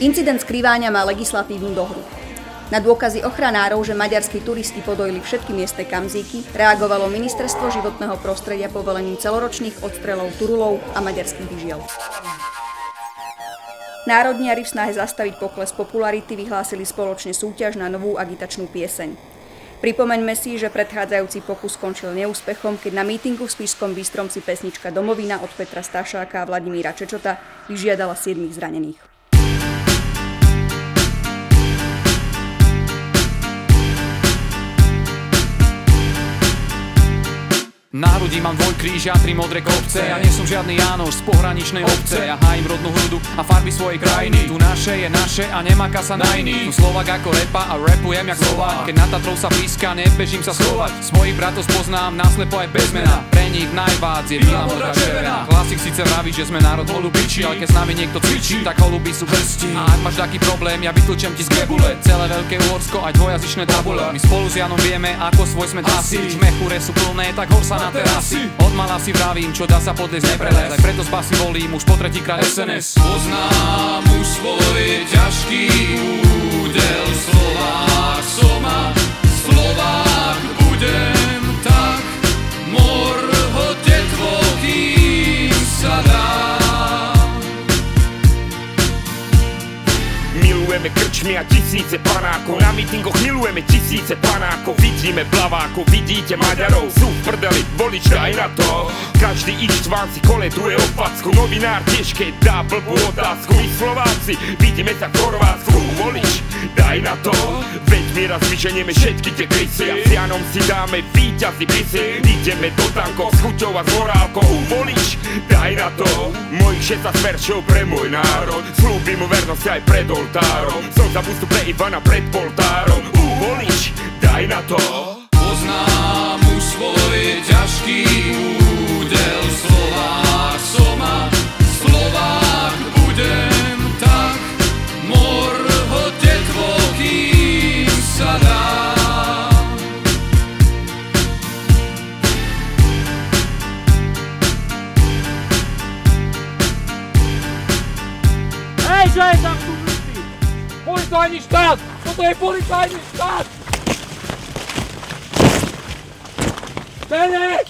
Incident skrývania má legislatívnu dohru. Na dôkazy ochranárov, že maďarskí turisti podojili všetky miestne kamzíky, reagovalo Ministerstvo životného prostredia povolením celoročných odstrelov turulov a maďarských vyžiel. Národniari v snahe zastaviť pokles popularity vyhlásili spoločne súťaž na novú agitačnú pieseň. Pripomeňme si, že predchádzajúci pokus skončil neúspechom, keď na mítingu v Spišskom Bystromci pesnička Domovina od Petra Stašáka a Vladimíra Čečota vyžiadala 7 zranených. Na hrudi mám dvojkríž a 3 modré kopce. Ja nie som žiadny Jánoš z pohraničnej obce. Ja hájim rodnú hrudu a farby svojej krajiny. Tu naše je naše a nemáka sa na iný. Tu Slovak ako repa a rapujem jak Slovák. Keď na Tatrou sa blízka, nebežím sa schovať. Svojich bratov spoznám naslepo aj bez mena. Pre nich najvác je biela, modrá, červená. Klasik síce vraví, že sme národ holubičí, ale keď s nami niekto cvičí, tak holuby sú hrsti. A ak máš taký problém, ja vytlčem ti z gebule. Celé Veľké Uhorsko aj dvojazyčné tabule. My spolu s Janom vieme, ako svoj sme trasy. Mechure sú plné, tak hor sa na terasy. Od mala si vravím, čo dá sa podliesť neprelez. Aj preto z basy volím už po tretíkrát SNS. Poznám už svoj ťažký údel. Slovák som a Slovák budem, tak mor ho detvo, kým sa dá. Milujeme krčmy a tisíce panákov. Na mítingoch milujeme tisíce panákov. Vidíme blavákov, vidíte Maďarov. Sú v prdeli, volič daj na to. Každý ištván si koleduje o facku. Novinár tiež keď dá blbú otázku. My Slováci vidíme sa v Chorvátsku. Volič daj na to. Veď my raz vyženieme všetky tie krysy. A s Janom si dáme víťazi bisy. Ideme do tankov s chuťou a s morálkou. Volič daj na to. Mojich 16 veršov pre môj národ. Slúbim mu vernosť aj pred oltárom. Som za pustu pre Ivana pred poltárom. Volič daj na to. Poznám už svoj ťažký údel. Slovák som a Slovák budem, tak mor ho detvo, kým sa dá. Hej, čo je tam tu ľudí? Policajný štát! Toto je policajný štát! Bene!